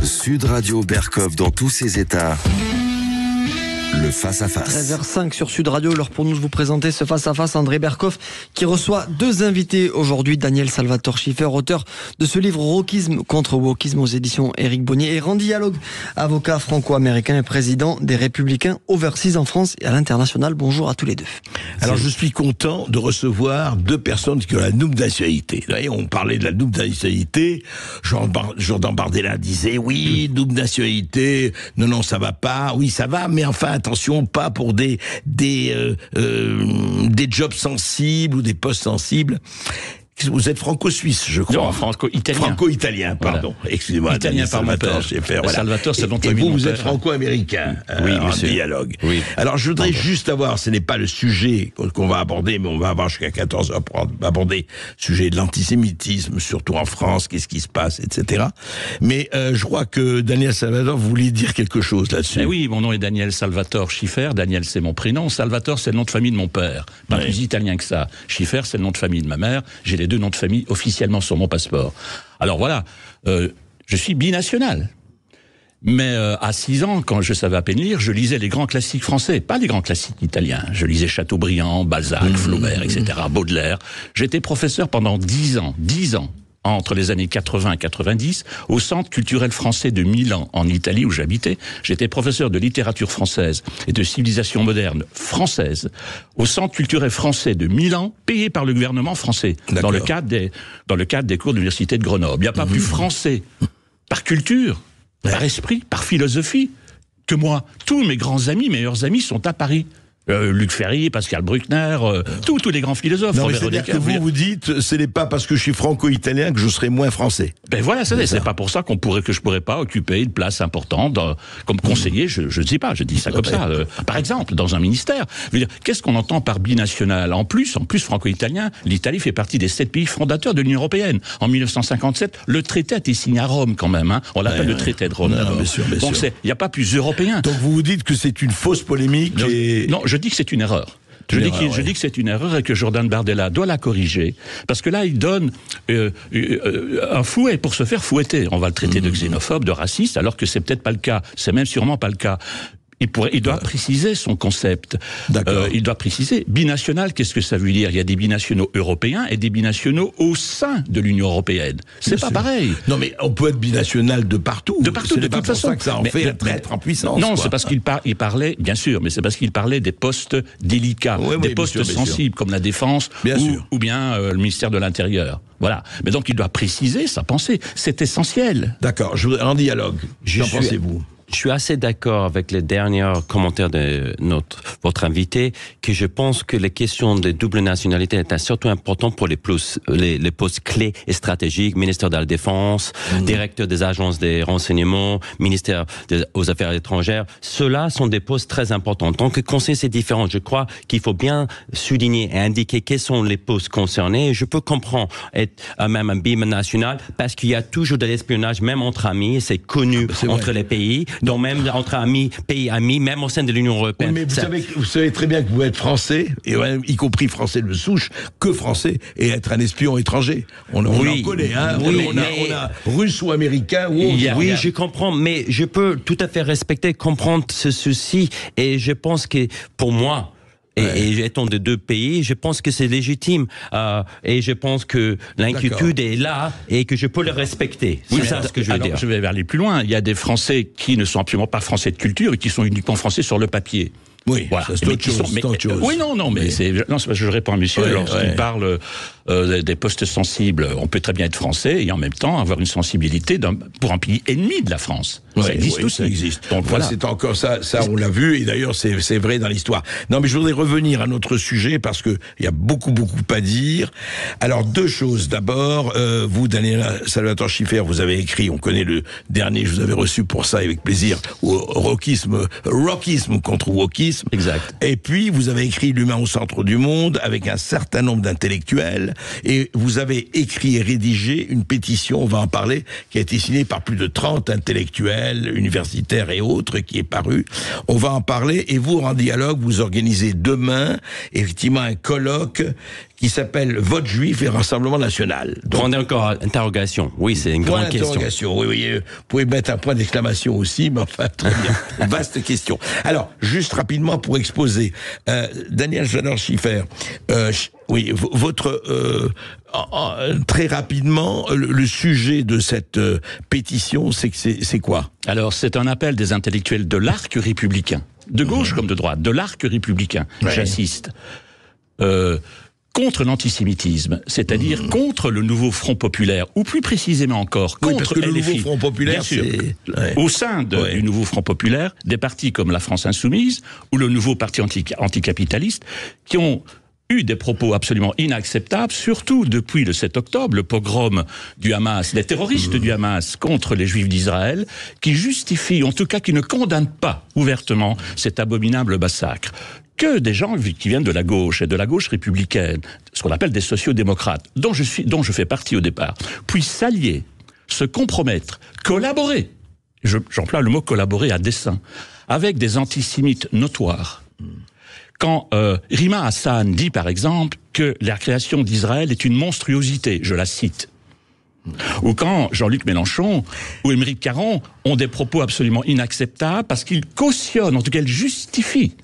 Sud Radio Berkov dans tous ses états. Le face-à-face. 13h05 sur Sud Radio, l'heure pour nous de vous présenter ce face-à-face. André Berkov qui reçoit deux invités aujourd'hui. Daniel Salvatore Schiffer, auteur de ce livre Rockisme contre Wokisme aux éditions Éric Bonnier. Et Randy Yalog, avocat franco-américain et président des Républicains Overseas en France et à l'international. Bonjour à tous les deux. Alors je suis content de recevoir deux personnes qui ont la double nationalité. On parlait de la double nationalité. Jordan Bardella disait oui, double nationalité. Non, ça va pas. Oui, ça va, mais enfin attention, pas pour des jobs sensibles ou des postes sensibles. Vous êtes franco-suisse, je crois. Non, franco-italien. Franco-italien, pardon. Voilà. Excusez-moi. Italien par mon père. Voilà. Salvatore, c'est notre famille. Et vous êtes franco-américain. Oui, monsieur. Dialogue. Oui. Alors, je voudrais juste avoir, ce n'est pas le sujet qu'on va aborder, mais on va avoir jusqu'à 14h pour aborder le sujet de l'antisémitisme, surtout en France, qu'est-ce qui se passe, etc. Mais je crois que Daniel Salvatore, vous vouliez dire quelque chose là-dessus. Oui, mon nom est Daniel Salvatore Schiffer. Daniel, c'est mon prénom. Salvatore, c'est le nom de famille de mon père. Pas plus italien que ça. Schiffer, c'est le nom de famille de ma mère. J'ai les deux noms de famille officiellement sur mon passeport. Alors voilà, je suis binational. Mais à 6 ans, quand je savais à peine lire, je lisais les grands classiques français, pas les grands classiques italiens. Je lisais Chateaubriand, Balzac, Flaubert, etc., Baudelaire. J'étais professeur pendant 10 ans, entre les années 80 et 90, au Centre culturel français de Milan, en Italie, où j'habitais. J'étais professeur de littérature française et de civilisation moderne française, au Centre culturel français de Milan, payé par le gouvernement français, dans le cadre des cours de l'Université de Grenoble. Il n'y a pas plus français, par culture, par esprit, par philosophie, que moi. Tous mes grands amis, meilleurs amis, sont à Paris. Luc Ferry, Pascal Bruckner, tous les grands philosophes. Non, mais c'est-à-dire que vous dites, ce n'est pas parce que je suis franco-italien que je serai moins français. Ben voilà, c'est pas pour ça que je pourrais pas occuper une place importante comme conseiller. Je ne dis pas, je dis ça comme ça. Par exemple, dans un ministère, je veux dire, qu'est-ce qu'on entend par binational ? En plus franco-italien, l'Italie fait partie des 7 pays fondateurs de l'Union européenne. En 1957, le traité a été signé à Rome quand même. Hein. On l'appelle le traité de Rome. Bien sûr. Donc il n'y a pas plus européen. Donc vous dites que c'est une fausse polémique. Non, je dis que c'est une erreur. Je dis que c'est une erreur et que Jordan Bardella doit la corriger. Parce que là, il donne un fouet pour se faire fouetter. On va le traiter de xénophobe, de raciste, alors que c'est peut-être pas le cas. C'est même sûrement pas le cas. Il doit préciser son concept. Il doit préciser. Binational, qu'est-ce que ça veut dire ? Il y a des binationaux européens et des binationaux au sein de l'Union européenne. C'est pas pareil. Non, mais on peut être binational de partout. De partout, de toute façon. C'est que ça en fait un traître en puissance. Non, c'est parce qu'il parlait, bien sûr, mais c'est parce qu'il parlait des postes délicats, des postes sensibles, comme la défense ou bien le ministère de l'Intérieur. Voilà. Mais donc, il doit préciser sa pensée. C'est essentiel. D'accord. Je voudrais un dialogue. Qu'en pensez-vous ? Je suis assez d'accord avec les derniers commentaires de votre invité, que je pense que les questions de double nationalité est surtout important pour les postes clés et stratégiques, ministère de la Défense, directeur des agences des renseignements, ministère aux Affaires étrangères. Ceux-là sont des postes très importants. En tant que conseiller, c'est différent. Je crois qu'il faut bien souligner et indiquer quels sont les postes concernés. Je peux comprendre être même un binational parce qu'il y a toujours de l'espionnage, même entre amis, c'est connu entre les pays. Donc même entre pays amis, même au sein de l'Union européenne. Oui, mais vous savez très bien que vous êtes français, et y compris français de souche, que français, et être un espion étranger. On en connaît, hein. On a russe ou américain ou autre. Oui, je comprends, mais je peux tout à fait respecter, comprendre ce souci, et je pense que pour moi, et étant de deux pays, je pense que c'est légitime et je pense que l'inquiétude est là et que je peux le respecter. C'est ça ce que je veux dire. Je vais aller plus loin. Il y a des Français qui ne sont absolument pas français de culture et qui sont uniquement français sur le papier. Oui, voilà. C'est autre chose. Oui, non, mais c'est parce que je réponds à monsieur lorsqu'il parle des postes sensibles. On peut très bien être français et en même temps avoir une sensibilité pour un pays ennemi de la France. Ça existe aussi. Ça existe. Donc voilà. C'est encore ça on l'a vu et d'ailleurs c'est vrai dans l'histoire. Non, mais je voudrais revenir à notre sujet parce que il y a beaucoup à dire. Alors deux choses. D'abord, vous, Daniel Salvatore Schiffer, vous avez écrit, on connaît le dernier, je vous avais reçu pour ça avec plaisir, rockisme contre wokisme. Exact. Et puis, vous avez écrit L'humain au centre du monde avec un certain nombre d'intellectuels et vous avez écrit et rédigé une pétition, on va en parler, qui a été signée par plus de 30 intellectuels, universitaires et autres, qui est parue. On va en parler et vous, en dialogue, vous organisez demain, effectivement, un colloque qui s'appelle Vote juif et Rassemblement national. Donc, point encore interrogation. Oui, c'est une grande question. Oui, vous pouvez mettre un point d'exclamation aussi, mais enfin, très bien. Vaste question. Alors, juste rapidement pour exposer, Daniel Salvatore-Schiffer, oui, votre très rapidement, le sujet de cette pétition, c'est quoi? Alors, c'est un appel des intellectuels de l'arc républicain, de gauche comme de droite, de l'arc républicain. Ouais. J'insiste. Contre l'antisémitisme, c'est-à-dire contre le nouveau Front populaire, ou plus précisément encore, contre parce que le LFI. nouveau Front populaire, c'est... Au sein du nouveau Front populaire, des partis comme la France Insoumise, ou le nouveau parti anticapitaliste, qui ont eu des propos absolument inacceptables, surtout depuis le 7 octobre, le pogrom du Hamas, les terroristes du Hamas contre les Juifs d'Israël, qui justifient, en tout cas qui ne condamnent pas ouvertement cet abominable massacre. Que des gens qui viennent de la gauche et de la gauche républicaine, ce qu'on appelle des sociodémocrates, dont je fais partie au départ, puissent s'allier, se compromettre, collaborer, j'emploie le mot collaborer à dessein, avec des antisémites notoires. Quand Rima Hassan dit par exemple que la création d'Israël est une monstruosité, je la cite, ou quand Jean-Luc Mélenchon ou Émeric Caron ont des propos absolument inacceptables parce qu'ils cautionnent, en tout cas ils justifient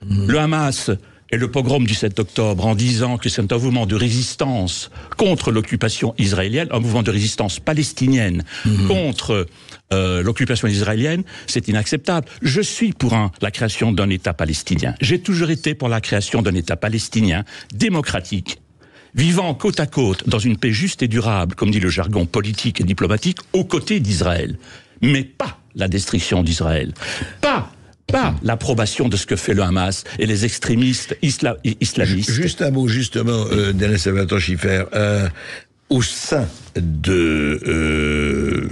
le Hamas et le pogrom du 7 octobre en disant que c'est un mouvement de résistance contre l'occupation israélienne, un mouvement de résistance palestinienne contre l'occupation israélienne, c'est inacceptable. Je suis pour la création d'un État palestinien. J'ai toujours été pour la création d'un État palestinien démocratique, vivant côte à côte dans une paix juste et durable, comme dit le jargon politique et diplomatique, aux côtés d'Israël. Mais pas la destruction d'Israël. Pas l'approbation de ce que fait le Hamas et les extrémistes islamistes. Juste un mot, justement, Daniel Salvatore-Schiffer. Au sein de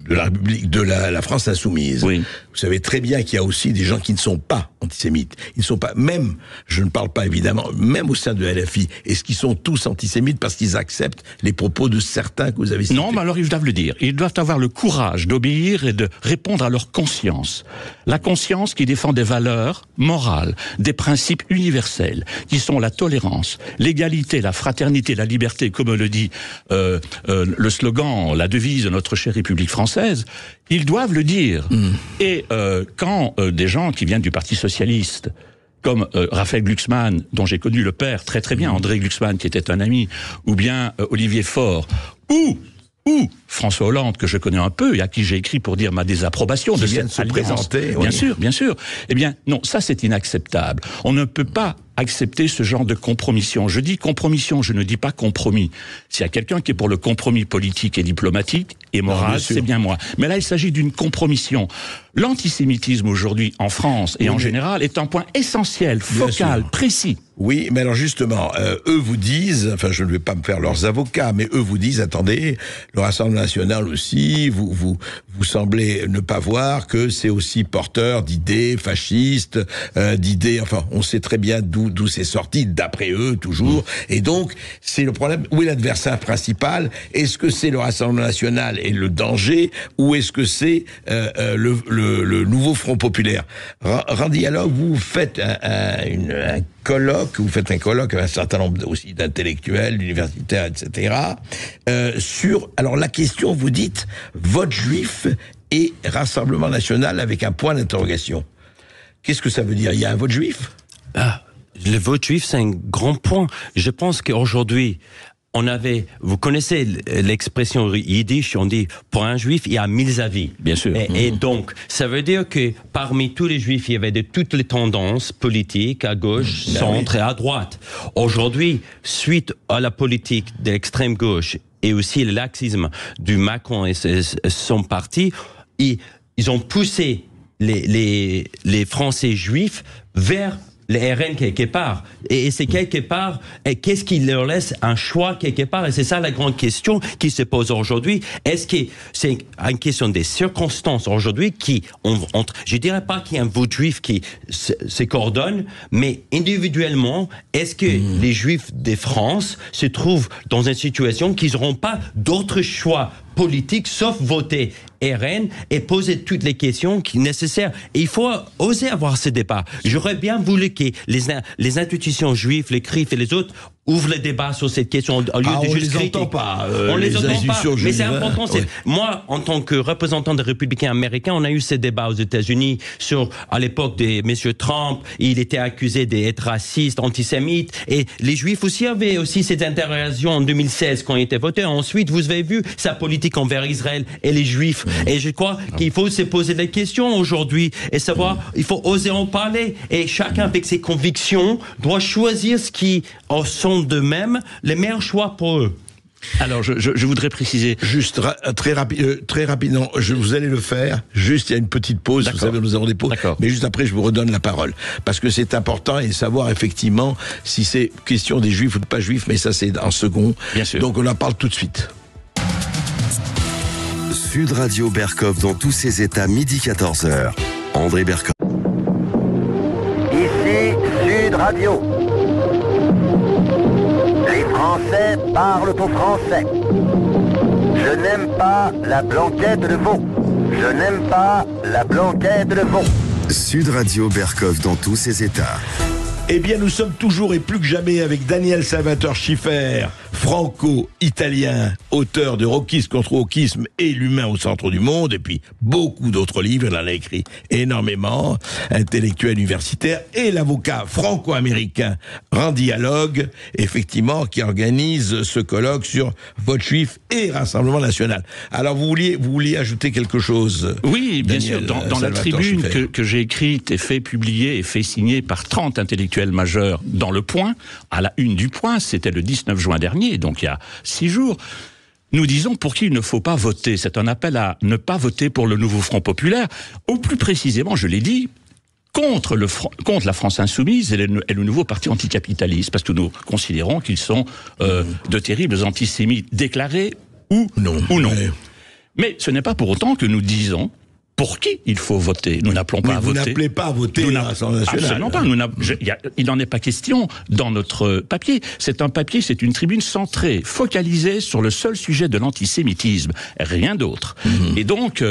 la République, de la France insoumise, oui. Vous savez très bien qu'il y a aussi des gens qui ne sont pas antisémites. Ils ne sont pas, même, je ne parle pas évidemment, même au sein de LFI, est-ce qu'ils sont tous antisémites parce qu'ils acceptent les propos de certains que vous avez cités? Non, mais alors ils doivent le dire. Ils doivent avoir le courage d'obéir et de répondre à leur conscience. La conscience qui défend des valeurs morales, des principes universels, qui sont la tolérance, l'égalité, la fraternité, la liberté, comme le dit le slogan, la devise de notre chère République française. Ils doivent le dire. Et quand des gens qui viennent du Parti socialiste, comme Raphaël Glucksmann, dont j'ai connu le père très très bien, André Glucksmann, qui était un ami, ou bien Olivier Faure, ou François Hollande, que je connais un peu, et à qui j'ai écrit pour dire ma désapprobation de cette alliance. Bien sûr. Eh bien, non, ça c'est inacceptable. On ne peut pas accepter ce genre de compromission. Je dis compromission, je ne dis pas compromis. S'il y a quelqu'un qui est pour le compromis politique et diplomatique et moral, c'est bien moi. Mais là, il s'agit d'une compromission. L'antisémitisme aujourd'hui en France et en général est un point essentiel, focal, précis. Oui, mais alors justement, eux vous disent, enfin je ne vais pas me faire leurs avocats, mais eux vous disent, attendez, le Rassemblement national aussi, vous semblez ne pas voir que c'est aussi porteur d'idées fascistes, d'idées, enfin on sait très bien d'où c'est sorti, d'après eux toujours, et donc c'est le problème, où est l'adversaire principal? Est-ce que c'est le Rassemblement national et le danger, ou est-ce que c'est le nouveau Front populaire? Randy, alors vous faites un colloque, vous faites un colloque avec un certain nombre aussi d'intellectuels, d'universitaires, etc. Sur, alors la question, vous dites, vote juif et Rassemblement national avec un point d'interrogation. Qu'est-ce que ça veut dire? Il y a un vote juif? Le vote juif, c'est un grand point. Je pense qu'aujourd'hui, vous connaissez l'expression yiddish, on dit, pour un juif, il y a 1000 avis. Bien sûr. Et donc, ça veut dire que parmi tous les juifs, il y avait de toutes les tendances politiques, à gauche, centre et à droite. Aujourd'hui, suite à la politique de l'extrême gauche et aussi le laxisme du Macron et son parti, ils ont poussé les Français juifs vers les RN quelque part. Et c'est quelque part, qu'est-ce qui leur laisse un choix quelque part? Et c'est ça la grande question qui se pose aujourd'hui. Est-ce que c'est une question des circonstances aujourd'hui qui je dirais pas qu'il y a un vote juif qui se coordonne, mais individuellement, est-ce que les juifs de France se trouvent dans une situation qu'ils n'auront pas d'autre choix politique sauf voter RN et poser toutes les questions qui sont nécessaires. Et il faut oser avoir ce débat. J'aurais bien voulu que les institutions juives, les CRIF et les autres ouvre le débat sur cette question au lieu de juste critiquer. On les entend pas. On les entend pas, mais c'est Juvin, important. ouais. Moi, en tant que représentant des républicains américains, on a eu ces débats aux États-Unis sur, à l'époque de M. Trump, il était accusé d'être raciste, antisémite, et les Juifs aussi avaient aussi cette interrogation en 2016 quand il était voté. Ensuite, vous avez vu sa politique envers Israël et les Juifs. Et je crois qu'il faut se poser des questions aujourd'hui et savoir, il faut oser en parler. Et chacun avec ses convictions doit choisir ce qui en sont d'eux-mêmes les meilleurs choix pour eux. Alors, je voudrais préciser. Juste très rapidement, vous allez le faire. Juste, il y a une petite pause. Vous savez, nous avons des pauses. Mais juste après, je vous redonne la parole. Parce que c'est important et savoir effectivement si c'est question des Juifs ou de pas Juifs, mais ça, c'est en second. Bien sûr. Donc, on en parle tout de suite. Sud Radio Berkov dans tous ses états, midi 14h. André Berkov. Ici Sud Radio. Les Français parlent au français. Je n'aime pas la blanquette de veau. Je n'aime pas la blanquette de veau. Sud Radio Berkov dans tous ses états. Eh bien, nous sommes toujours et plus que jamais avec Daniel Salvatore Schiffer, franco-italien, auteur de Wokisme contre wokisme et l'humain au centre du monde, et puis beaucoup d'autres livres, il en a écrit énormément, intellectuel universitaire, et l'avocat franco-américain Randy Alog, effectivement, qui organise ce colloque sur vote juif et Rassemblement national. Alors, vous vouliez ajouter quelque chose? Oui, bien Daniel, sûr, dans la tribune que j'ai écrite et fait publier et fait signer par 30 intellectuels majeurs dans Le Point, à la une du Point, c'était le 19 juin dernier, donc il y a 6 jours, nous disons pour qui il ne faut pas voter. C'est un appel à ne pas voter pour le nouveau Front populaire, ou plus précisément, je l'ai dit, contre la France insoumise et le nouveau parti anticapitaliste, parce que nous considérons qu'ils sont de terribles antisémites déclarés ou non. Mais ce n'est pas pour autant que nous disons pour qui il faut voter. Nous n'appelons pas à voter. Vous n'appelez pas à voter l'Assemblée nationale. Absolument pas. Il n'en est pas question dans notre papier. C'est un papier, c'est une tribune centrée, focalisée sur le seul sujet de l'antisémitisme. Rien d'autre. Et donc,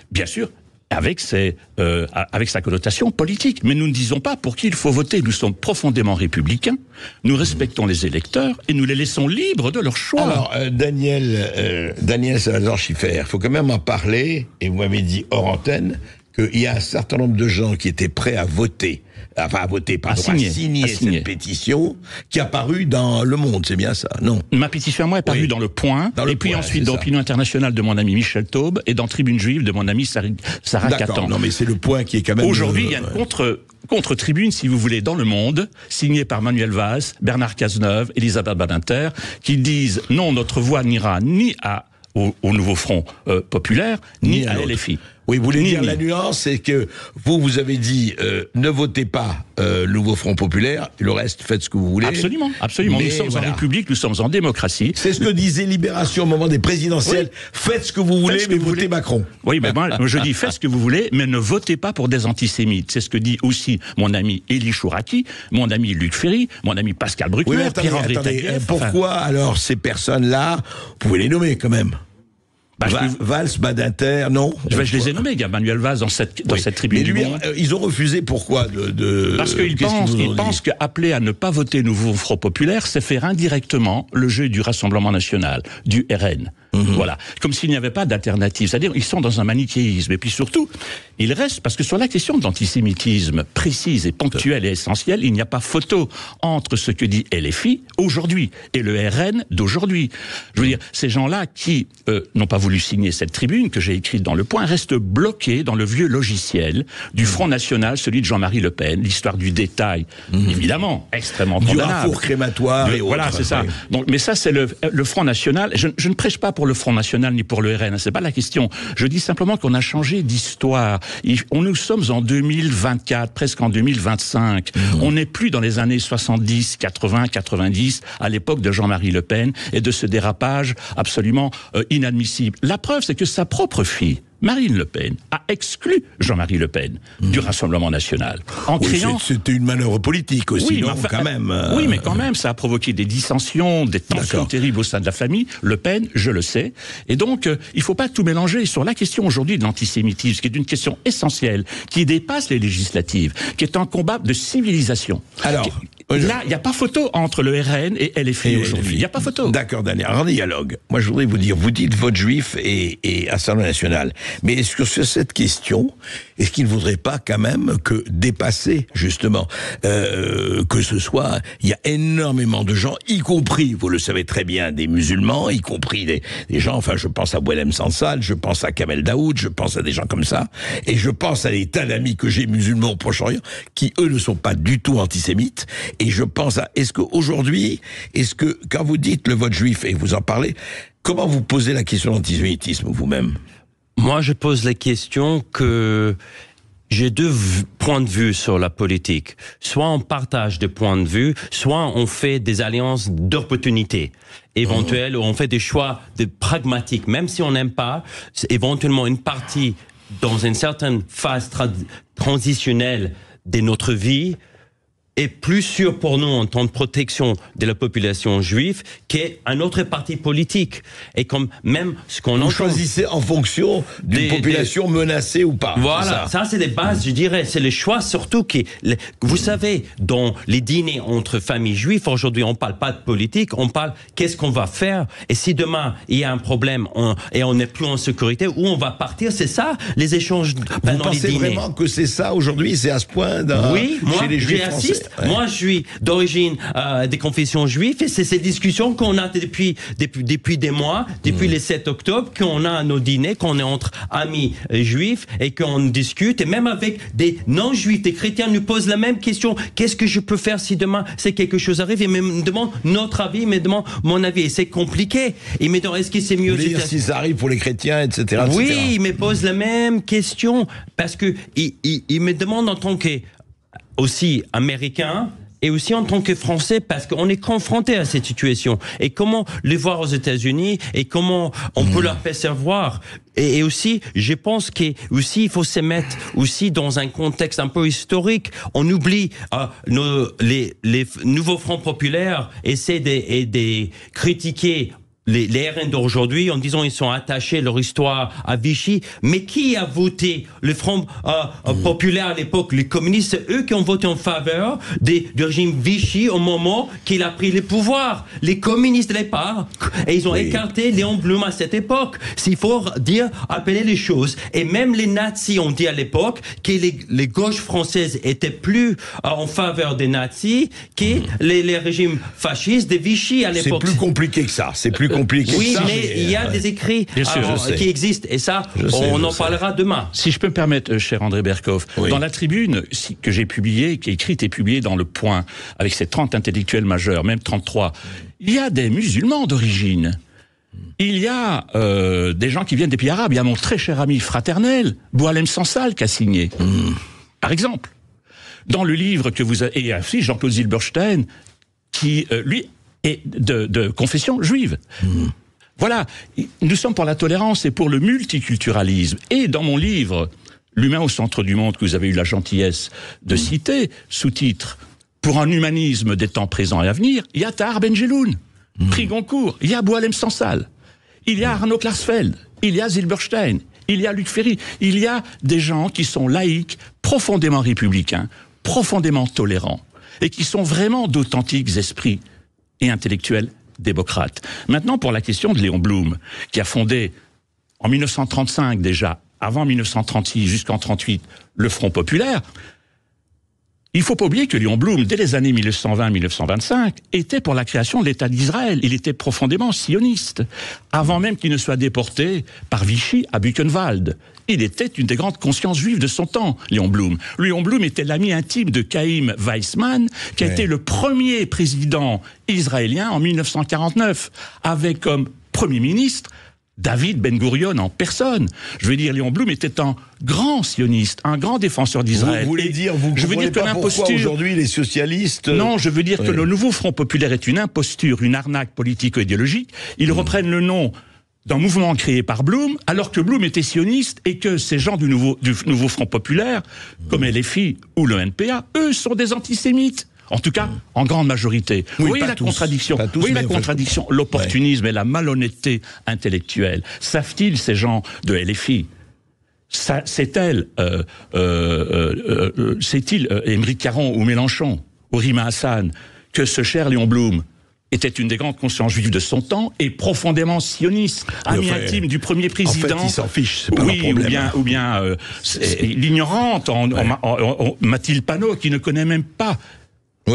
bien sûr, avec sa connotation politique. Mais nous ne disons pas pour qui il faut voter. Nous sommes profondément républicains, nous respectons les électeurs et nous les laissons libres de leur choix. Alors, Daniel Salvatore Schiffer, il faut quand même en parler, et vous m'avez dit hors antenne, qu'il y a un certain nombre de gens qui étaient prêts à voter, à signer cette pétition qui a paru dans Le Monde, c'est bien ça, non? Ma pétition à moi est parue dans Le Point, puis ensuite dans Opinion Internationale de mon ami Michel Taube, et dans Tribune Juive de mon ami Sarah Catan. Non mais c'est Le Point qui est quand même... Aujourd'hui, il y a une contre-tribune, si vous voulez, dans Le Monde, signée par Manuel Valls, Bernard Cazeneuve, Elisabeth Badinter, qui disent non, notre voix n'ira ni au nouveau Front populaire, ni à LFI. Oui, vous voulez dire la nuance, c'est que vous avez dit ne votez pas le nouveau Front populaire, le reste faites ce que vous voulez. Absolument. Mais nous sommes en République, nous sommes en démocratie. C'est ce que disait Libération au moment des présidentielles. Oui. Faites ce que vous voulez, mais votez Macron. Oui, mais moi je dis faites ce que vous voulez, mais ne votez pas pour des antisémites. C'est ce que dit aussi mon ami Élie Chouraki, mon ami Luc Ferry, mon ami Pascal Bruckner, Pierre-André Taguieff. Pourquoi alors ces personnes-là, vous pouvez les nommer quand même? Valls, Badinter, non? Je les ai nommés, Manuel Valls, dans cette tribune. Mais lui, ils ont refusé, pourquoi Parce qu'ils pensent qu'appeler à ne pas voter Nouveau Front populaire, c'est faire indirectement le jeu du Rassemblement national, du RN. Voilà. Comme s'il n'y avait pas d'alternative. C'est-à-dire, ils sont dans un manichéisme. Et puis surtout, ils restent, parce que sur la question de l'antisémitisme précise et ponctuelle et essentielle, il n'y a pas photo entre ce que dit LFI aujourd'hui et le RN d'aujourd'hui. Je veux dire, ces gens-là qui n'ont pas voulu signer cette tribune que j'ai écrite dans Le Point restent bloqués dans le vieux logiciel du Front National, celui de Jean-Marie Le Pen, l'histoire du détail, évidemment, extrêmement condamnable. Du rafour crématoire et autres. Voilà, c'est ça. Donc, mais ça, c'est le Front National. Je ne prêche pas pour le Front National ni pour le RN, c'est pas la question. Je dis simplement qu'on a changé d'histoire. Nous sommes en 2024, presque en 2025. On n'est plus dans les années 70, 80, 90, à l'époque de Jean-Marie Le Pen et de ce dérapage absolument inadmissible. La preuve, c'est que sa propre fille, Marine Le Pen, a exclu Jean-Marie Le Pen du Rassemblement national. En créant... C'était une manœuvre politique aussi, oui, non, quand même. Oui, mais quand même, ça a provoqué des dissensions, des tensions terribles au sein de la famille. Le Pen, je le sais. Et donc, il faut pas tout mélanger. Sur la question aujourd'hui de l'antisémitisme, qui est une question essentielle, qui dépasse les législatives, qui est un combat de civilisation. Alors, Là, il n'y a pas photo entre le RN et LFI aujourd'hui. Il n'y a pas photo. D'accord, Daniel. En dialogue. Moi, je voudrais vous dire, vous dites vote juif et Assemblée nationale. Mais est-ce que sur cette question, est-ce qu'il ne vaudrait pas quand même que dépasser, justement, que ce soit, il y a énormément de gens, y compris, vous le savez très bien, des musulmans, y compris des gens, enfin, je pense à Boualem Sansal, je pense à Kamel Daoud, je pense à des gens comme ça, et je pense à des tas d'amis que j'ai musulmans au Proche-Orient, qui, eux, ne sont pas du tout antisémites, et je pense à, est-ce que, quand vous dites le vote juif, et vous en parlez, comment vous posez la question de l'antisémitisme, vous-même? Moi, je pose la question que j'ai deux points de vue sur la politique. Soit on partage des points de vue, soit on fait des alliances d'opportunités éventuelles, ou on fait des choix pragmatiques. Même si on n'aime pas, éventuellement une partie dans une certaine phase transitionnelle de notre vie, est plus sûr pour nous en tant que protection de la population juive qu'un autre parti politique. Et comme même ce qu'on entend... Vous choisissez en fonction d'une population menacée ou pas. Voilà, ça c'est les bases, je dirais. C'est les choix surtout qui... Vous savez, dans les dîners entre familles juives, aujourd'hui on parle pas de politique, on parle qu'est-ce qu'on va faire. Et si demain il y a un problème et on n'est plus en sécurité, où on va partir, c'est ça les échanges pendant les dîners. Vous pensez vraiment que c'est ça aujourd'hui, c'est à ce point oui, chez les juifs français? Ouais. Moi, je suis d'origine des confessions juives et c'est ces discussions qu'on a depuis des mois, depuis les 7 octobre, qu'on a à nos dîners, qu'on est entre amis juifs et qu'on discute. Et même avec des non-juifs, des chrétiens nous posent la même question. Qu'est-ce que je peux faire si demain c'est quelque chose arrive? Ils me demandent notre avis, ils me demandent mon avis. Et c'est compliqué. Ils me demandent est-ce que c'est mieux... Vous voulez dire si ça arrive pour les chrétiens, etc. Oui, etc. ils me posent la même question. Parce que ils me demandent en tant que... aussi américain et aussi en tant que Français, parce qu'on est confronté à cette situation. Et comment les voir aux États-Unis et comment on peut leur percevoir. Et aussi, je pense qu'aussi, il faut se mettre aussi dans un contexte un peu historique. On oublie les nouveaux fronts populaires essaient de critiquer les RN d'aujourd'hui en disant ils sont attachés leur histoire à Vichy, mais qui a voté le Front populaire à l'époque? Les communistes, c'est eux qui ont voté en faveur du régime Vichy au moment qu'il a pris le pouvoir. Les communistes de l'époque, et ils ont écarté Léon Blum à cette époque. S'il faut appeler les choses. Et même les nazis ont dit à l'époque que les gauches françaises étaient plus en faveur des nazis que les régimes fascistes de Vichy à l'époque. C'est plus compliqué que ça. C'est plus compliqué oui, que ça. Mais il y a des écrits qui existent. Et ça, on en parlera demain. Si je peux me permettre, cher André Berkoff, dans la tribune que j'ai publiée, qui est écrite et publiée dans Le Point, avec ces 30 intellectuels majeurs, même 33, il y a des musulmans d'origine. Il y a des gens qui viennent des pays arabes. Il y a mon très cher ami fraternel, Boualem Sansal, qui a signé. Par exemple. Dans le livre que vous avez... Et aussi Jean-Claude Zilberstein, qui, lui... et de confession juive. Voilà, nous sommes pour la tolérance et pour le multiculturalisme. Et dans mon livre, L'humain au centre du monde, que vous avez eu la gentillesse de citer, sous-titre « Pour un humanisme des temps présents et à venir », il y a Tahar Ben-Jelloun, prix Goncourt, il y a Boualem Sansal, il y a Arnaud Klarsfeld, il y a Zilberstein, il y a Luc Ferry, il y a des gens qui sont laïcs, profondément républicains, profondément tolérants, et qui sont vraiment d'authentiques esprits et intellectuel démocrate. Maintenant, pour la question de Léon Blum, qui a fondé en 1935 déjà, avant 1936 jusqu'en 1938, le Front populaire, il ne faut pas oublier que Léon Blum, dès les années 1920-1925, était pour la création de l'État d'Israël. Il était profondément sioniste, avant même qu'il ne soit déporté par Vichy à Buchenwald. Il était une des grandes consciences juives de son temps, Léon Blum. Léon Blum était l'ami intime de Chaim Weizmann, qui a été le premier président israélien en 1949, avec comme Premier ministre David Ben-Gurion en personne. Je veux dire, Léon Blum était un grand sioniste, un grand défenseur d'Israël. Vous voulez dire, vous comprenez pas pourquoi aujourd'hui les socialistes... Non, je veux dire que le nouveau Front populaire est une imposture, une arnaque politico-idéologique. Ils reprennent le nom d'un mouvement créé par Blum, alors que Blum était sioniste et que ces gens du nouveau Front populaire, comme LFI ou le NPA, eux sont des antisémites. En tout cas, en grande majorité. Vous voyez la contradiction, l'opportunisme et la malhonnêteté intellectuelle. Savent-ils, ces gens de LFI? C'est-il Émeric Caron ou Mélenchon Rima Hassan, que ce cher Léon Blum était une des grandes consciences juives de son temps et profondément sioniste, ami intime du premier président. En fait, il s'en fiche, c'est pas un problème. Ou bien l'ignorante Mathilde Panot, qui ne connaît même pas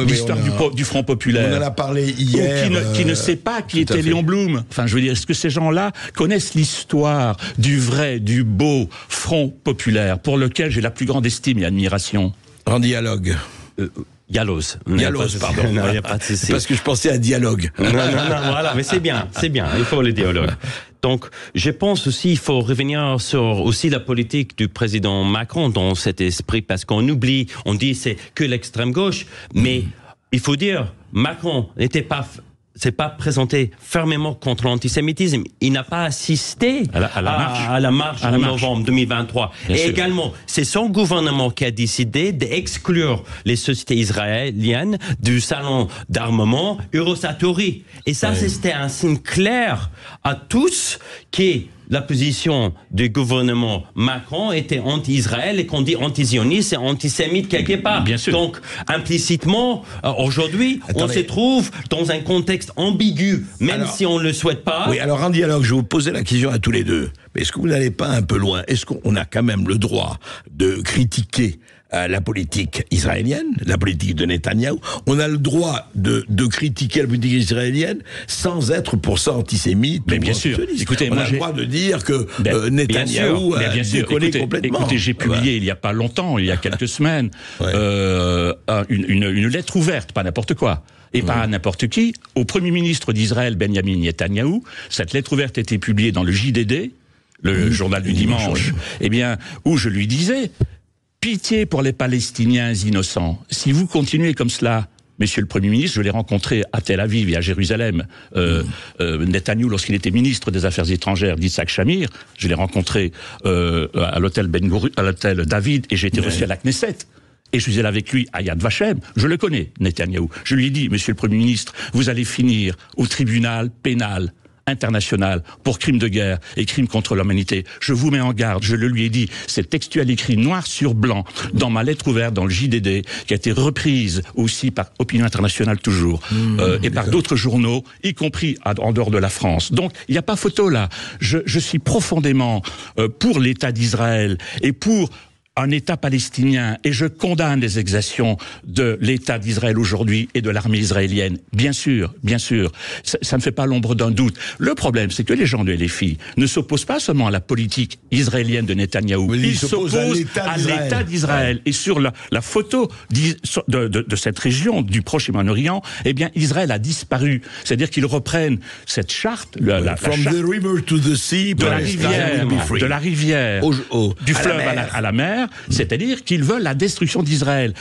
l'histoire du Front Populaire. On en a parlé hier. Ou qui ne sait pas qui était Léon Blum. Enfin, je veux dire, est-ce que ces gens-là connaissent l'histoire du vrai, du beau Front Populaire, pour lequel j'ai la plus grande estime et admiration? En dialogue. Yaloz, pardon. Non, il n'y a pas de souci. Parce que je pensais à dialogue. Non, voilà, mais c'est bien, il faut le dialogue. Donc, je pense aussi, il faut revenir sur aussi la politique du président Macron dans cet esprit, parce qu'on oublie, on dit c'est que l'extrême gauche, mais il faut dire, Macron s'est pas présenté fermement contre l'antisémitisme. Il n'a pas assisté à la marche en novembre 2023. Bien sûr. Également, c'est son gouvernement qui a décidé d'exclure les sociétés israéliennes du salon d'armement Eurosatori. Et ça, c'était un signe clair à tous qui la position du gouvernement Macron était anti-Israël, et qu'on dit anti-zioniste, c'est antisémite quelque part. Bien sûr. Donc, implicitement, aujourd'hui, on se trouve dans un contexte ambigu, même si on ne le souhaite pas. Oui, alors en dialogue, je vais vous poser la question à tous les deux. Mais est-ce que vous n'allez pas un peu loin? Est-ce qu'on a quand même le droit de critiquer la politique israélienne, la politique de Netanyahou? On a le droit de critiquer la politique israélienne sans être pour ça antisémite. Mais bien sûr. Écoutez, on a le droit de dire que Netanyahou a déconné complètement. Écoutez, j'ai publié il y a pas longtemps, il y a quelques semaines, une lettre ouverte, pas n'importe quoi. Et pas n'importe qui, au Premier ministre d'Israël, Benjamin Netanyahou. Cette lettre ouverte a été publiée dans le JDD, le journal du dimanche, où je lui disais: pitié pour les Palestiniens innocents. Si vous continuez comme cela, Monsieur le Premier ministre, je l'ai rencontré à Tel Aviv et à Jérusalem, Netanyahou, lorsqu'il était ministre des Affaires étrangères d'Yitzhak Shamir, je l'ai rencontré à l'hôtel à l'hôtel David, et j'ai été reçu à la Knesset. Et je suis allé avec lui à Yad Vashem. Je le connais, Netanyahou. Je lui ai dit: Monsieur le Premier ministre, vous allez finir au tribunal pénal international pour crimes de guerre et crimes contre l'humanité. Je vous mets en garde, je le lui ai dit, c'est textuel écrit noir sur blanc dans ma lettre ouverte dans le JDD, qui a été reprise aussi par Opinion Internationale toujours, et par d'autres journaux, y compris en dehors de la France. Donc, il n'y a pas photo là. Je suis profondément pour l'État d'Israël et pour un État palestinien, et je condamne les exactions de l'État d'Israël aujourd'hui et de l'armée israélienne. Bien sûr, ça ne fait pas l'ombre d'un doute. Le problème, c'est que les gens de LFI ne s'opposent pas seulement à la politique israélienne de Netanyahou, ils s'opposent à l'État d'Israël. Et sur la photo de cette région du Proche et Moyen-Orient, eh bien, Israël a disparu. C'est-à-dire qu'ils reprennent cette charte, la charte the river to the sea, de la rivière, du fleuve à la mer. C'est-à-dire qu'ils veulent la destruction d'Israël.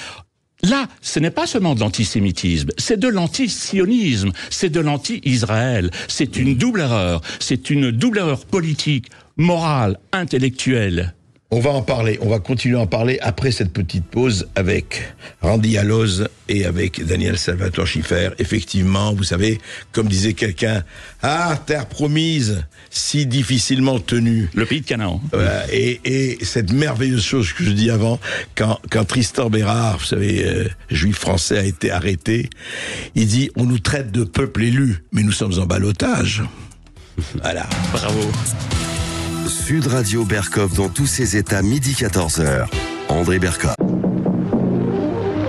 Là, ce n'est pas seulement de l'antisémitisme, c'est de l'antisionisme, c'est de l'anti-Israël. C'est une double erreur. C'est une double erreur politique, morale, intellectuelle. On va en parler, on va continuer à en parler après cette petite pause avec Randy Yaloz et avec Daniel Salvatore Schiffer. Effectivement, vous savez, comme disait quelqu'un, terre promise, si difficilement tenue. Le pays de Canaan. Et cette merveilleuse chose que je dis avant, quand Tristan Bérard, vous savez, juif français, a été arrêté, il dit: on nous traite de peuple élu, mais nous sommes en ballottage. Voilà. Bravo. Sud Radio Berkov dans tous ses états, midi 14h. André Berkov.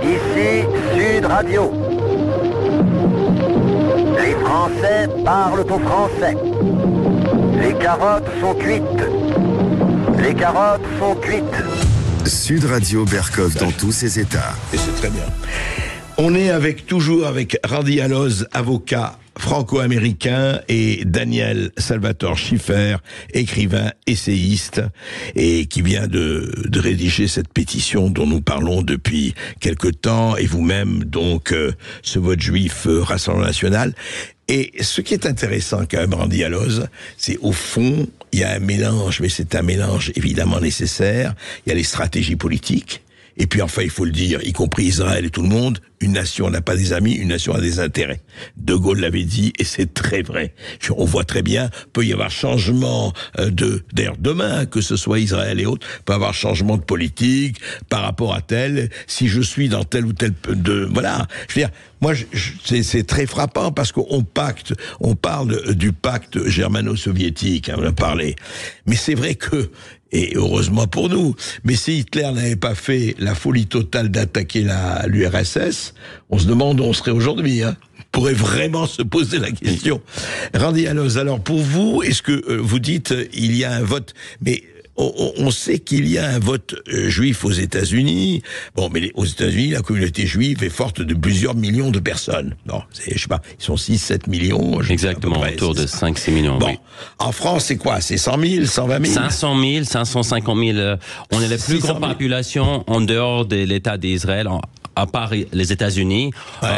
Ici Sud Radio. Les Français parlent au français. Les carottes sont cuites. Les carottes sont cuites. Sud Radio Berkov dans tous ses états. Et c'est très bien. On est toujours avec Randy Yaloz, avocat franco-américain, et Daniel Salvatore Schiffer, écrivain, essayiste, et qui vient de rédiger cette pétition dont nous parlons depuis quelque temps, et vous-même, donc, ce vote juif Rassemblement National. Et ce qui est intéressant quand même, Randy Yaloz, c'est au fond, il y a un mélange, mais c'est un mélange évidemment nécessaire. Il y a les stratégies politiques, Et puis enfin, il faut le dire, y compris Israël et tout le monde, une nation n'a pas des amis, une nation a des intérêts. De Gaulle l'avait dit, et c'est très vrai. On voit très bien, peut y avoir changement d'ailleurs demain, que ce soit Israël et autres, peut y avoir changement de politique par rapport à tel, si je suis dans tel ou tel voilà. Je veux dire, moi, c'est très frappant parce qu'on parle du pacte germano-soviétique, on a parlé. Mais c'est vrai que, et heureusement pour nous, mais si Hitler n'avait pas fait la folie totale d'attaquer l'URSS, on se demande où on serait aujourd'hui, hein. On pourrait vraiment se poser la question. Randy Alloz, alors pour vous, est-ce que vous dites il y a un vote, mais on sait qu'il y a un vote juif aux États-Unis. Bon, mais aux États-Unis, la communauté juive est forte de plusieurs millions de personnes. Non, je sais pas, ils sont 6-7 millions. Exactement, autour de 5-6 millions. Bon, oui. En France, c'est quoi? C'est 100 000, 120 000 500 000, 550 000. On est la plus grande population en dehors de l'État d'Israël, à part les États-Unis. Ouais.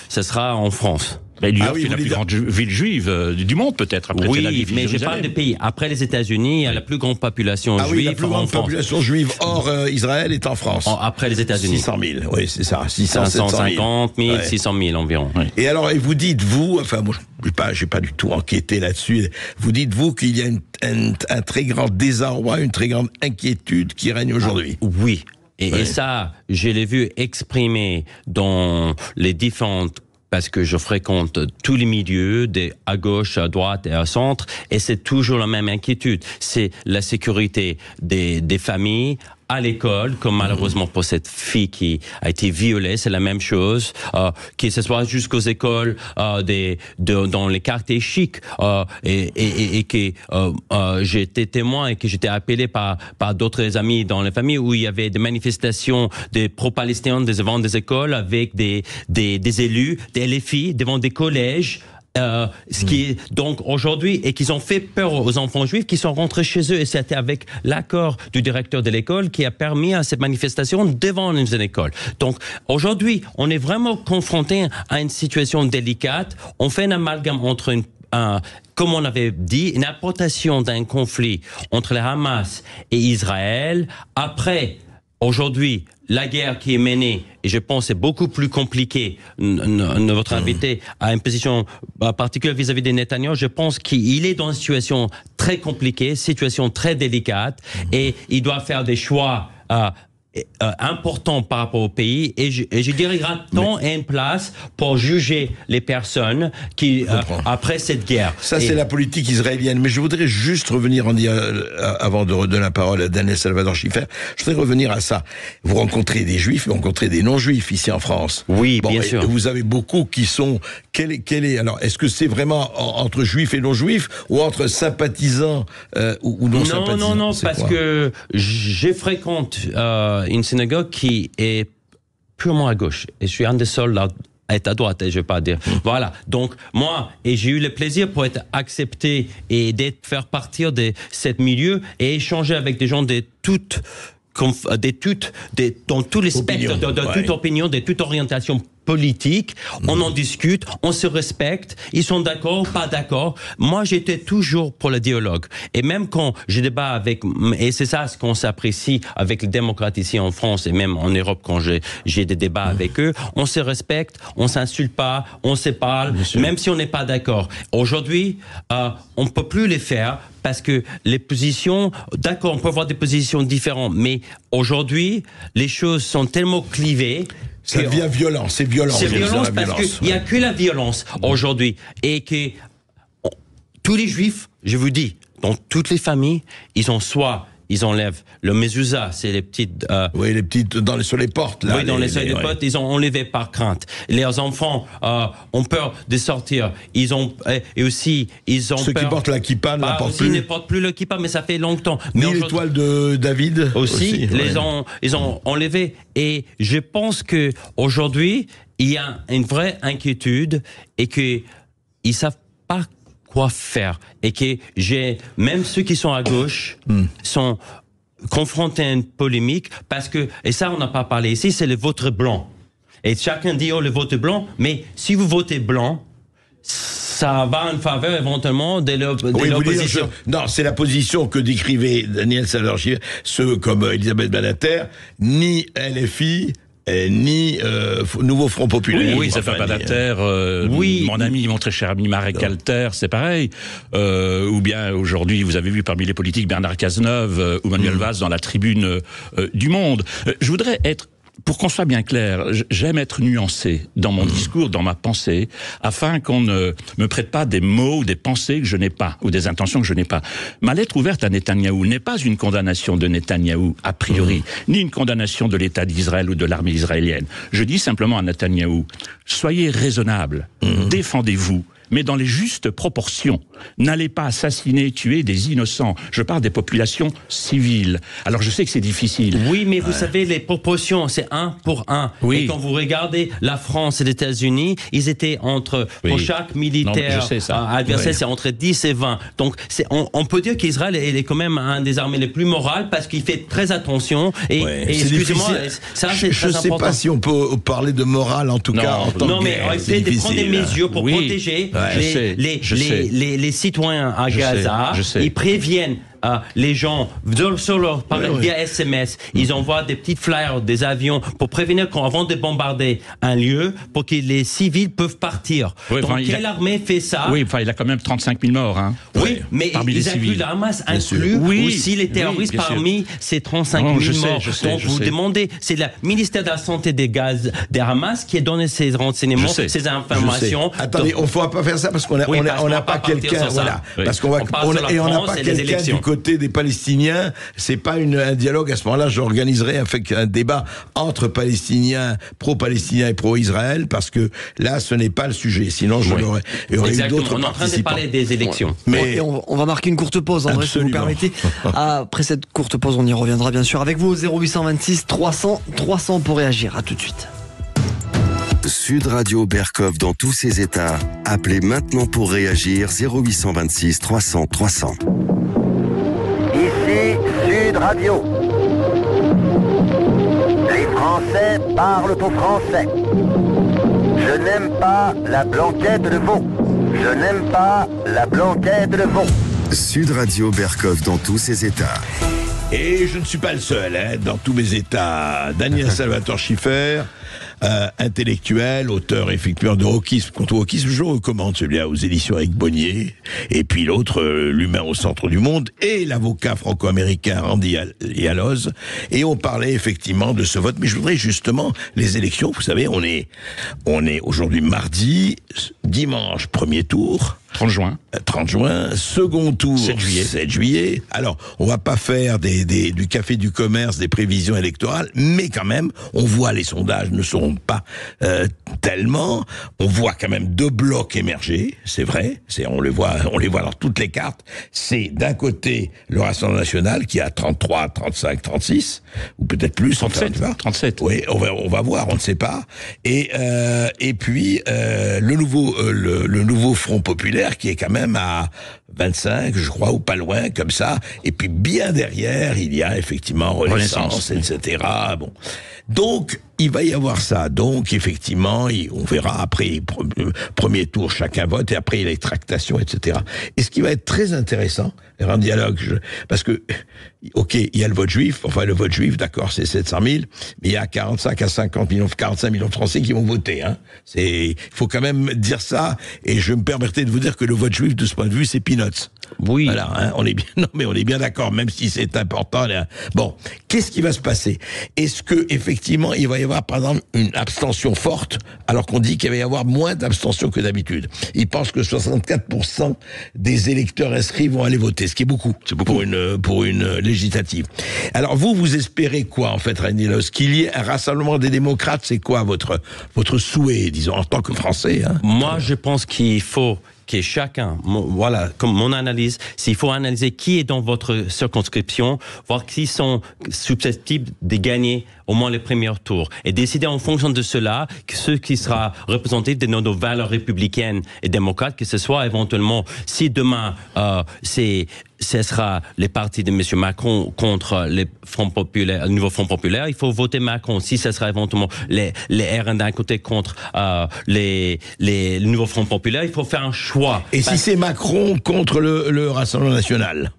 Ce sera en France. Mais New York, c'est la plus grande ville juive du monde, peut-être, après Tel Aviv, mais je parle de pays. Après les États-Unis, il y a la plus grande population juive. Oui, la plus grande population juive hors Israël est en France. Après les États-Unis. 600 000, oui, c'est ça. 550 000, 600 000 environ. Oui. Et alors, vous dites, vous, enfin, moi, j'ai pas du tout enquêté là-dessus, vous dites, vous, qu'il y a un très grand désarroi, une très grande inquiétude qui règne aujourd'hui. Oui. Et ça, je l'ai vu exprimer dans les différentes, parce que je fréquente tous les milieux, à gauche, à droite et à centre, et c'est toujours la même inquiétude. C'est la sécurité des familles, à l'école, comme malheureusement pour cette fille qui a été violée, c'est la même chose, que ce soit jusqu'aux écoles dans les quartiers chics, et que j'ai été témoin et que j'étais appelé par d'autres amis dans les familles où il y avait des manifestations des pro-palestiniens devant des écoles avec des élus, des LFI devant des collèges. Ce qui est donc aujourd'hui, et qu'ils ont fait peur aux enfants juifs qui sont rentrés chez eux, et c'était avec l'accord du directeur de l'école qui a permis à cette manifestation devant une école. Donc aujourd'hui, on est vraiment confronté à une situation délicate. On fait un amalgame entre comme on avait dit, une importation d'un conflit entre le Hamas et Israël. Après, aujourd'hui, la guerre qui est menée, et je pense c'est beaucoup plus compliqué, votre invité a une position particulière vis-à-vis de Netanyahu, je pense qu'il est dans une situation très compliquée, situation très délicate, et il doit faire des choix important par rapport au pays, et je dirais qu'il y a temps et une place pour juger les personnes qui après cette guerre. Ça, c'est la politique israélienne. Mais je voudrais juste revenir, avant de redonner la parole à Daniel Salvador Schiffer, je voudrais revenir à ça. Vous rencontrez des juifs, vous rencontrez des non-juifs ici en France. Oui, bien sûr. Vous avez beaucoup qui sont... Alors, est-ce que c'est vraiment entre juifs et non-juifs, ou entre sympathisants ou non-sympathisants? Non, parce que je fréquente une synagogue qui est purement à gauche. Et je suis un des seuls à être à droite, je vais pas dire. Voilà. Donc, moi, et j'ai eu le plaisir pour être accepté et faire partir de cet milieu et échanger avec des gens dans tous les spectres, de toute opinion, de toute orientation politique, on en discute, on se respecte, ils sont d'accord, pas d'accord. Moi, j'étais toujours pour le dialogue. Et même quand je débat avec, et c'est ça ce qu'on s'apprécie avec les démocrates ici en France et même en Europe quand j'ai des débats avec eux, on se respecte, on s'insulte pas, on se parle, même si on n'est pas d'accord. Aujourd'hui, on peut plus les faire parce que les positions, d'accord, on peut avoir des positions différentes, mais aujourd'hui, les choses sont tellement clivées. Ça devient violent, c'est violent. C'est violent parce qu'il n'y a que la violence aujourd'hui. Et que tous les juifs, je vous dis, dans toutes les familles, ils enlèvent le mezouza, c'est les petites... oui, les petites sur les portes. Là, oui, dans les portes, ils ont enlevé par crainte. Leurs enfants ont peur de sortir. Et aussi, ils ont Ceux peur... qui portent la kippa ne la portent plus. Ils ne portent plus le kippa, mais ça fait longtemps. Ni l'étoile de David aussi. Ils ont enlevé. Et je pense que aujourd'hui, il y a une vraie inquiétude et qu'ils ne savent pas quoi faire, et que même ceux qui sont à gauche sont confrontés à une polémique parce que, et ça on n'a pas parlé ici, c'est le vote blanc. Et chacun dit le vote blanc, mais si vous votez blanc, ça va en faveur éventuellement de l'opposition. Non, c'est la position que décrivait Daniel Salvador-Schiffer, ceux comme Elisabeth Badinter, ni LFI, ni Nouveau Front Populaire. Oui, ça fait pas d'affaire. Mon ami, mon très cher ami Marek Alter, c'est pareil. Ou bien aujourd'hui, vous avez vu parmi les politiques Bernard Cazeneuve ou Manuel Valls dans la tribune du Monde. Je voudrais être, pour qu'on soit bien clair, j'aime être nuancé dans mon discours, dans ma pensée, afin qu'on ne me prête pas des mots ou des pensées que je n'ai pas, ou des intentions que je n'ai pas. Ma lettre ouverte à Netanyahou n'est pas une condamnation de Netanyahou, a priori, ni une condamnation de l'État d'Israël ou de l'armée israélienne. Je dis simplement à Netanyahou, soyez raisonnable, défendez-vous, mais dans les justes proportions. N'allez pas assassiner, tuer des innocents. Je parle des populations civiles. Alors je sais que c'est difficile. Oui, mais vous savez, les proportions, c'est 1 pour 1. Oui. Et quand vous regardez la France et les États-Unis, ils étaient entre, pour chaque militaire adversaire, c'est entre 10 et 20. Donc on peut dire qu'Israël est quand même un des armées les plus morales parce qu'il fait très attention. Et excusez-moi, ça c'est très important. Je ne sais pas si on peut parler de morale en tout cas. En tant que mais il faut prendre des mesures pour protéger les citoyens à Gaza. Ils préviennent les gens sur leur via SMS. Ils envoient des petites flyers, des avions pour prévenir qu'avant de bombarder un lieu, pour que les civils peuvent partir. Oui, donc quelle armée fait ça? Oui, il a quand même 35 000 morts. Hein, oui, mais ils incluent la Hamas, incluent aussi les terroristes parmi ces 35 000 morts. Donc vous demandez, c'est le ministère de la Santé des Hamas qui a donné ces renseignements, ces informations. Attendez, on ne faut pas faire ça parce qu'on n'a pas quelqu'un, voilà, parce qu'on n'a pas quelqu'un du côté des Palestiniens. C'est pas un dialogue. À ce moment-là, j'organiserai un débat entre Palestiniens, pro-Palestiniens et pro-Israël, parce que là, ce n'est pas le sujet. Sinon, je l'aurais. Exactement. On est en train de parler des élections. Mais on va marquer une courte pause, André, si vous me permettez. Après cette courte pause, on y reviendra bien sûr avec vous au 0826 300 300 pour réagir. À tout de suite. Sud Radio Berkov dans tous ses états. Appelez maintenant pour réagir 0826 300 300. Ici Sud Radio. Les Français parlent au français. Je n'aime pas la blanquette de veau. Je n'aime pas la blanquette de veau. Sud Radio Berkov dans tous ses états. Et je ne suis pas le seul, dans tous mes états. Daniel Salvador-Schiffer, intellectuel, auteur effectivement de Wokisme contre Wokisme. Je recommande celui-là aux éditions Éric Bonnier. Et puis l'autre, L'humain au centre du monde, et l'avocat franco-américain Randy Yaloz. Et on parlait effectivement de ce vote. Mais je voudrais justement, les élections, vous savez, on est aujourd'hui mardi, dimanche, premier tour. 30 juin. 30 juin, second tour, 7 juillet. Alors, on va pas faire du café du commerce, des prévisions électorales, mais quand même, on voit les sondages ne seront pas tellement. On voit quand même deux blocs émerger, c'est vrai. On les voit dans toutes les cartes. C'est d'un côté le Rassemblement national qui a 33, 35, 36, ou peut-être plus. 37. Oui, on va voir, on ne sait pas. Et puis le nouveau Front populaire qui est quand même à 25, je crois, ou pas loin, comme ça. Et puis bien derrière, il y a effectivement Renaissance. etc. Bon. Donc, il va y avoir ça. Donc, effectivement, on verra après, premier tour, chacun vote, et après, les tractations, etc. Et ce qui va être très intéressant, un dialogue, parce que, ok, il y a le vote juif, d'accord, c'est 700 000, mais il y a 45 millions de Français qui vont voter, hein. Il faut quand même dire ça, et je me permettrai de vous dire que le vote juif, de ce point de vue, c'est peanuts. Oui. Voilà, hein, on est bien d'accord, même si c'est important. Là. Bon, qu'est-ce qui va se passer? Est-ce que effectivement, il va y avoir, par exemple, une abstention forte, alors qu'on dit qu'il va y avoir moins d'abstention que d'habitude? Ils pensent que 64% des électeurs inscrits vont aller voter, ce qui est beaucoup. C'est beaucoup pour une législative. Alors vous espérez quoi, en fait, Ranilos? Qu'il y ait un rassemblement des démocrates? C'est quoi votre souhait, disons, en tant que Français, hein? Moi, je pense qu'il faut que chacun, voilà, comme mon analyse, s'il faut analyser qui est dans votre circonscription, voir qui sont susceptibles de gagner au moins les premiers tours et décider en fonction de cela que ce qui sera représentatif de nos valeurs républicaines et démocrates, que ce soit éventuellement, si demain ce sera les partis de M. Macron contre les Front populaire, le nouveau Front populaire, il faut voter Macron. Si ce sera éventuellement les RN d'un côté contre les nouveaux Front populaire, il faut faire un choix. Et si c'est Macron contre le Rassemblement national?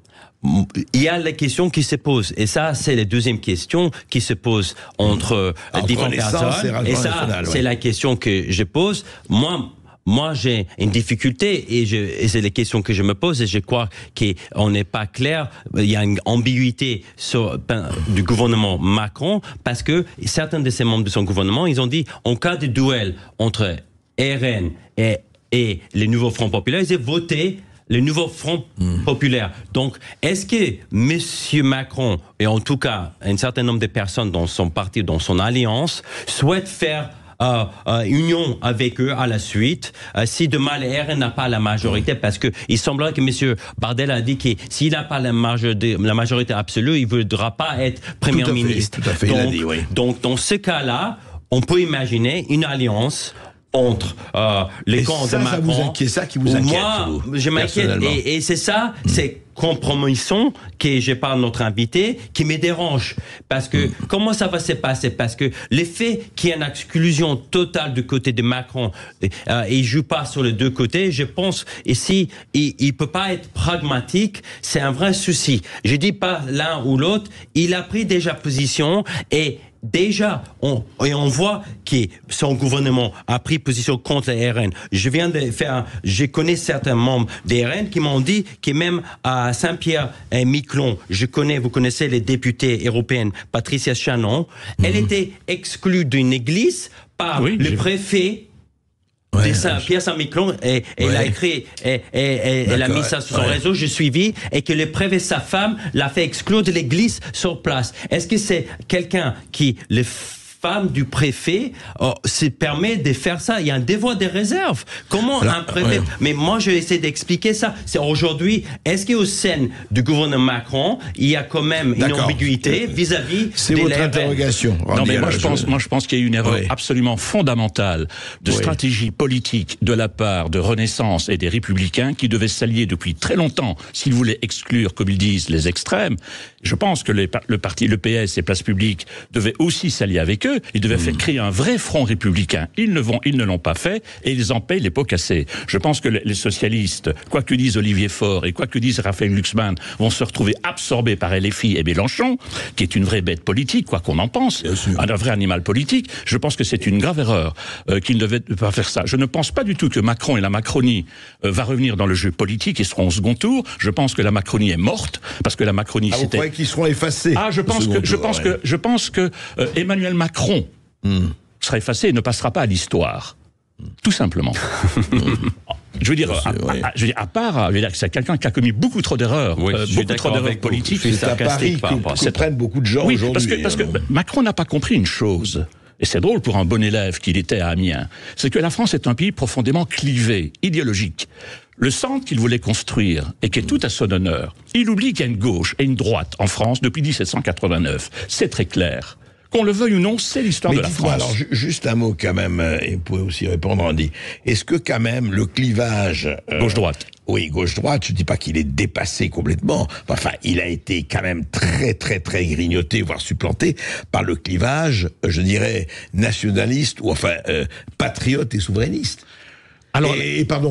Il y a les questions qui se posent. Et ça, c'est la deuxième question qui se pose entre différentes personnes. Et ça, c'est la question que je pose. Moi, j'ai une difficulté et c'est les questions que je me pose et je crois qu'on n'est pas clair. Il y a une ambiguïté du gouvernement Macron parce que certains de ses membres de son gouvernement, ils ont dit en cas de duel entre RN et les nouveaux Front populaires, ils ont voté le nouveau Front populaire. Donc, est-ce que M. Macron, et en tout cas un certain nombre de personnes dans son parti, dans son alliance, souhaitent faire union avec eux à la suite, si demain le RN n'a pas la majorité, parce que il semblerait que M. Bardella a dit que s'il n'a pas la majorité absolue, il ne voudra pas être Premier ministre. Tout à fait, donc, il a dit, oui. Donc, dans ce cas-là, on peut imaginer une alliance entre les camps de Macron. C'est ça qui vous inquiète. Moi, je m'inquiète. Et c'est ça, c'est compromission que je parle de notre invité, qui me dérange. Parce que, comment ça va se passer? Parce que l'effet qu'il y a une exclusion totale du côté de Macron, il joue pas sur les deux côtés, je pense, ici, il peut pas être pragmatique, c'est un vrai souci. Je dis pas l'un ou l'autre, il a pris déjà position et déjà, on voit que son gouvernement a pris position contre les RN. Je connais certains membres des RN qui m'ont dit que même à Saint-Pierre-et-Miquelon, vous connaissez les députés européennes, Patricia Shannon, elle était exclue d'une église par le préfet de Pierre-Saint-Miquelon, et elle a écrit, elle a mis ça sur son réseau, j'ai suivi, et que le préfet, sa femme, l'a fait exclure de l'église sur place. Est-ce que c'est quelqu'un qui, les femmes du préfet, se permet de faire ça? Il y a un devoir de réserve. Comment un préfet... Mais moi, je vais essayer d'expliquer ça. C'est aujourd'hui, est-ce qu'au sein du gouvernement Macron, il y a quand même une ambiguïté vis-à-vis c'est votre interrogation. Non, mais moi, je pense qu'il y a une erreur absolument fondamentale de stratégie politique de la part de Renaissance et des Républicains qui devaient s'allier depuis très longtemps s'ils voulaient exclure, comme ils disent, les extrêmes. Je pense que le parti, le PS et Place Publique devaient aussi s'allier avec eux. Ils devaient faire créer un vrai front républicain. Ils ne l'ont pas fait et ils en payent les pots cassés. Je pense que les socialistes, quoi que dise Olivier Faure et quoi que dise Raphaël Glucksmann, vont se retrouver absorbés par LFI et Mélenchon, qui est une vraie bête politique, quoi qu'on en pense, un vrai animal politique. Je pense que c'est une grave erreur qu'ils ne devaient pas faire ça. Je ne pense pas du tout que Macron et la Macronie va revenir dans le jeu politique et seront au second tour. Je pense que la Macronie est morte parce que la Macronie vous croyez qu'ils seront effacés? Je pense que Emmanuel Macron sera effacé et ne passera pas à l'histoire. Tout simplement. Je veux dire, à part, c'est quelqu'un qui a commis beaucoup trop d'erreurs, beaucoup trop d'erreurs politiques. C'est à Paris que prennent beaucoup de gens aujourd'hui. Parce que Macron n'a pas compris une chose. Et c'est drôle pour un bon élève qu'il était à Amiens. C'est que la France est un pays profondément clivé, idéologique. Le centre qu'il voulait construire, et qui est tout à son honneur, il oublie qu'il y a une gauche et une droite en France depuis 1789. C'est très clair. Qu'on le veuille ou non, c'est l'histoire de la France. Alors, juste un mot quand même, et vous pouvez aussi répondre, Andy. Est-ce que quand même le clivage... gauche-droite. Oui, gauche-droite, je dis pas qu'il est dépassé complètement. Enfin, il a été quand même très, très, très grignoté, voire supplanté par le clivage, je dirais, nationaliste, ou enfin, patriote et souverainiste. Alors,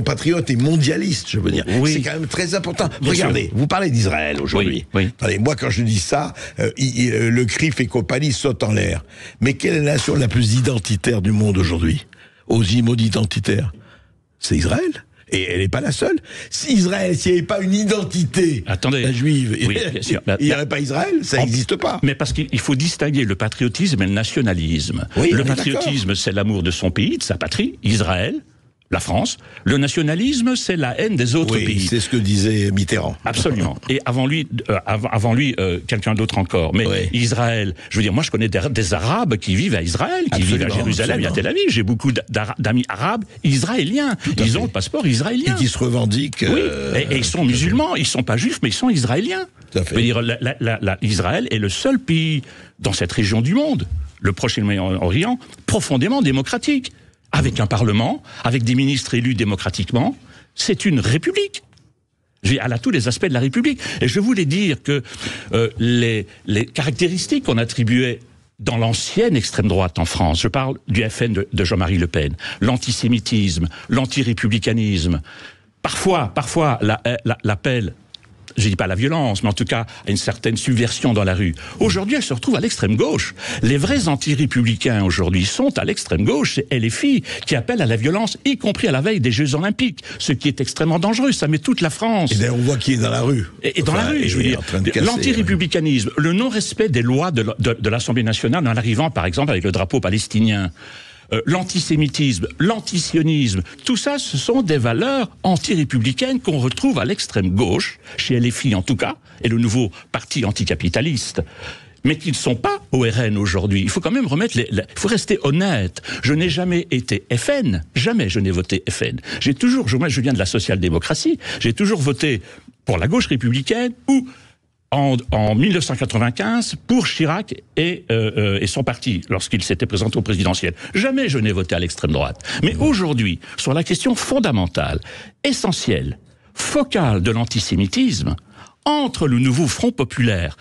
patriote et mondialiste, je veux dire. C'est quand même très important. Regardez, vous parlez d'Israël aujourd'hui. Attendez, moi, quand je dis ça, le CRIF et compagnie sautent en l'air. Mais quelle est la nation la plus identitaire du monde aujourd'hui? Aux mots identitaires? C'est Israël. Et elle n'est pas la seule. Si Israël, s'il n'y avait pas une identité juive, il n'y aurait pas Israël, ça n'existe pas. Mais parce qu'il faut distinguer le patriotisme et le nationalisme. Le patriotisme, c'est l'amour de son pays, de sa patrie, Israël. La France. Le nationalisme, c'est la haine des autres pays. C'est ce que disait Mitterrand. Absolument. Et avant lui, quelqu'un d'autre encore. Mais Israël, je veux dire, moi je connais des Arabes qui vivent à Israël, qui vivent à Jérusalem et à Tel Aviv. J'ai beaucoup d'amis arabes israéliens. Ils ont le passeport israélien. Et qui se revendiquent. Et ils sont musulmans, ils sont pas juifs, mais ils sont israéliens. Tout à fait. Je veux dire, Israël est le seul pays dans cette région du monde. le Proche-Orient profondément démocratique, avec un parlement, avec des ministres élus démocratiquement. C'est une république. Elle a tous les aspects de la République. Et je voulais dire que les caractéristiques qu'on attribuait dans l'ancienne extrême droite en France, je parle du FN de Jean-Marie Le Pen, l'antisémitisme, l'antirépublicanisme, parfois l'appel, je dis pas la violence, mais en tout cas à une certaine subversion dans la rue. Aujourd'hui, elle se retrouve à l'extrême gauche. Les vrais anti-républicains aujourd'hui sont à l'extrême gauche. C'est LFI qui appelle à la violence, y compris à la veille des Jeux Olympiques, ce qui est extrêmement dangereux. Ça met toute la France. Et d'ailleurs, on voit qui est dans la rue. Et dans la rue, je veux dire, l'anti-républicanisme, le non-respect des lois de l'Assemblée nationale en arrivant, par exemple, avec le drapeau palestinien. L'antisémitisme, l'antisionisme, tout ça, ce sont des valeurs anti-républicaines qu'on retrouve à l'extrême gauche, chez LFI en tout cas, et le nouveau parti anticapitaliste, mais qui ne sont pas au RN aujourd'hui. Il faut quand même il faut rester honnête. Je n'ai jamais été FN, jamais je n'ai voté FN. Moi je viens de la social-démocratie, j'ai toujours voté pour la gauche républicaine ou en 1995 pour Chirac et son parti lorsqu'il s'était présenté au présidentiel. Jamais je n'ai voté à l'extrême droite. Mais aujourd'hui, sur la question fondamentale, essentielle, focale de l'antisémitisme, entre le nouveau Front populaire,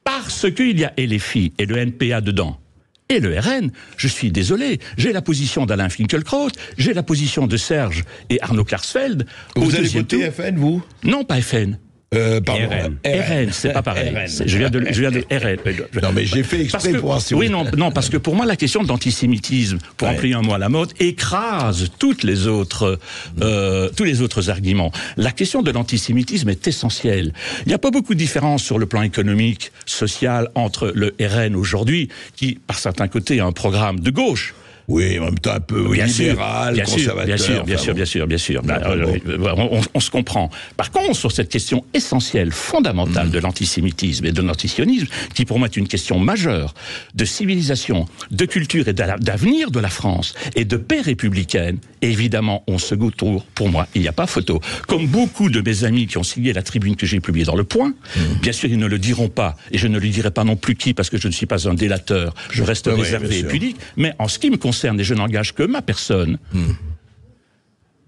parce qu'il y a LFI et le NPA dedans, et le RN, je suis désolé, j'ai la position d'Alain Finkielkraut, j'ai la position de Serge et Arnaud Klarsfeld. Vous allez voter FN, vous ? Non, pas FN. RN, c'est pas pareil. Je viens de RN. Non, mais j'ai fait exprès pour voir si oui, non, parce que pour moi, la question de l'antisémitisme, pour employer un mot à la mode, écrase tous les autres arguments. La question de l'antisémitisme est essentielle. Il n'y a pas beaucoup de différence sur le plan économique, social, entre le RN aujourd'hui, qui, par certains côtés, a un programme de gauche. Oui, en même temps un peu libéral, conservateur. Bien sûr. On se comprend. Par contre, sur cette question essentielle, fondamentale de l'antisémitisme et de l'antisionisme, qui pour moi est une question majeure de civilisation, de culture et d'avenir de la France et de paix républicaine, évidemment, on se tour, pour moi, il n'y a pas photo. Comme beaucoup de mes amis qui ont signé la tribune que j'ai publiée dans Le Point, bien sûr, ils ne le diront pas, et je ne lui dirai pas non plus qui, parce que je ne suis pas un délateur, je reste réservé et pudique, mais en ce qui me concerne, et je n'engage que ma personne,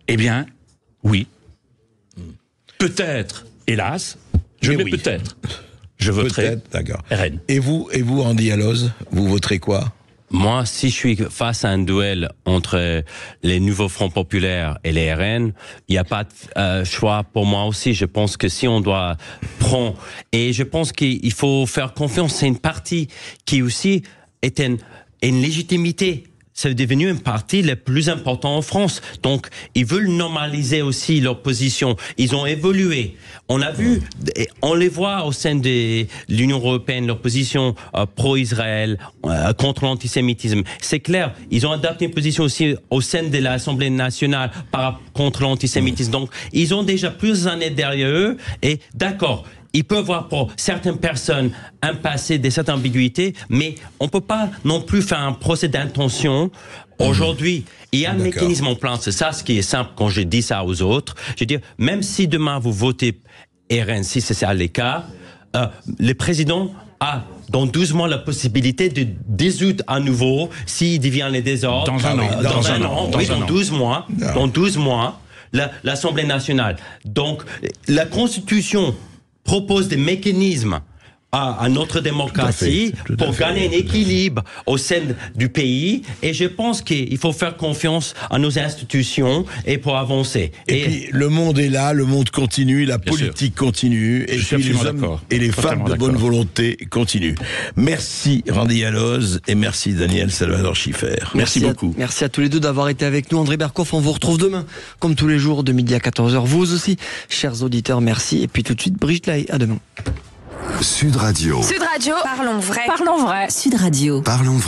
eh bien, oui. Peut-être, hélas, peut-être, je voterai RN. Et vous, Andy Alloz, vous voterez quoi ? Moi, si je suis face à un duel entre les nouveaux Fronts populaires et les RN, il n'y a pas de choix pour moi aussi. Je pense que si on doit prendre... Et je pense qu'il faut faire confiance. C'est une partie qui aussi est une légitimité. C'est devenu une partie la plus importante en France. Donc, ils veulent normaliser aussi leur position. Ils ont évolué. On a vu, on les voit au sein de l'Union européenne, leur position pro-Israël, contre l'antisémitisme. C'est clair, ils ont adapté une position aussi au sein de l'Assemblée nationale contre l'antisémitisme. Donc, ils ont déjà plusieurs années derrière eux. Et d'accord, il peut avoir pour certaines personnes un passé de cette ambiguïté, mais on ne peut pas non plus faire un procès d'intention. Aujourd'hui, il y a un mécanisme en place. C'est ça ce qui est simple quand je dis ça aux autres. Je veux dire, même si demain vous votez RN, si c'est ça le cas, le président a dans 12 mois la possibilité de dissoudre à nouveau s'il devient les désordres. Dans un an. Dans 12 mois. Dans 12 mois, l'Assemblée nationale. Donc, la Constitution propose des mécanismes à notre démocratie pour gagner un équilibre au sein du pays. Et je pense qu'il faut faire confiance à nos institutions et pour avancer. Et puis, le monde est là, le monde continue, la politique continue, et puis les hommes et les femmes de bonne volonté continuent. Merci Randy Alloz et merci Daniel Salvador Schiffer. Merci beaucoup. Merci à tous les deux d'avoir été avec nous. André Berkoff, on vous retrouve demain, comme tous les jours, de midi à 14h. Vous aussi, chers auditeurs, merci. Et puis tout de suite, Brigitte Lahaye, à demain. Sud Radio. Sud Radio. Parlons vrai. Parlons vrai. Sud Radio. Parlons vrai.